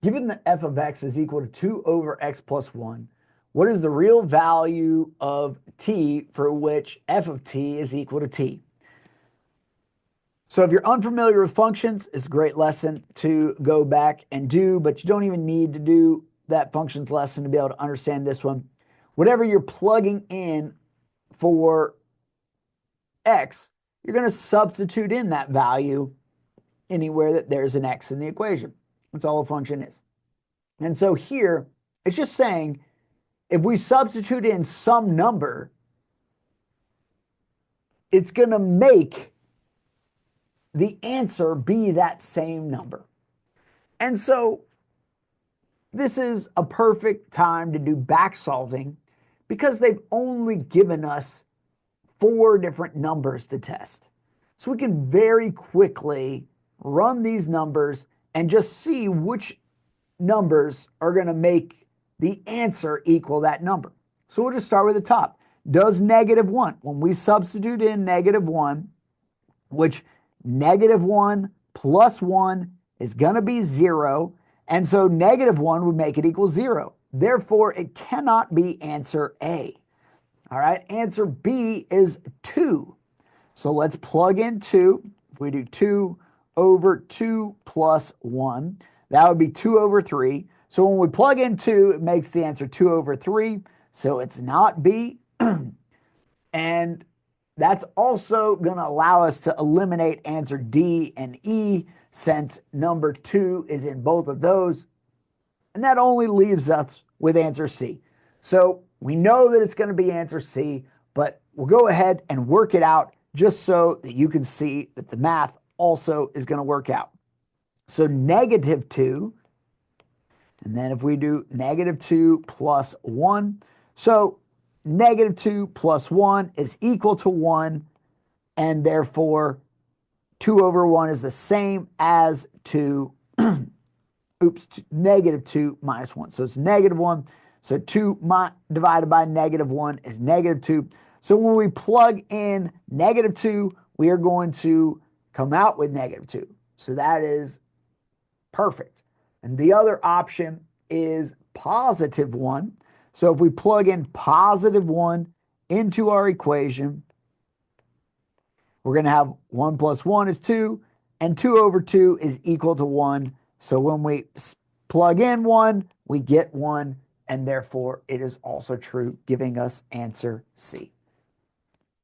Given that f of x is equal to 2 over x plus 1, what is the real value of t for which f of t is equal to t? So if you're unfamiliar with functions, it's a great lesson to go back and do, but you don't even need to do that functions lesson to be able to understand this one. Whatever you're plugging in for x, you're going to substitute in that value anywhere that there's an x in the equation. That's all a function is. And so here, it's just saying if we substitute in some number, it's going to make the answer be that same number. And so this is a perfect time to do back solving because they've only given us 4 different numbers to test. So we can very quickly run these numbers and just see which numbers are going to make the answer equal that number. So we'll just start with the top. Does -1, when we substitute in -1, which -1 plus 1 is going to be 0, and so -1 would make it equal 0. Therefore, it cannot be answer A. All right, answer B is 2. So let's plug in 2. If we do 2 over 2 plus 1, that would be 2 over 3. So when we plug in 2, it makes the answer 2 over 3. So it's not B. And that's also going to allow us to eliminate answer D and E since number 2 is in both of those. And that only leaves us with answer C. So we know that it's going to be answer C, but we'll go ahead and work it out just so that you can see that the math also is going to work out. So -2, and then if we do -2 plus 1, so -2 plus 1 is equal to 1, and therefore 2 over 1 is the same as 2, -2 minus 1. So it's -1. So 2 divided by -1 is -2. So when we plug in -2, we are going to come out with -2. So that is perfect. And the other option is +1. So if we plug in +1 into our equation, we're going to have 1 plus 1 is 2, and 2 over 2 is equal to 1. So when we plug in 1, we get 1, and therefore it is also true, giving us answer C.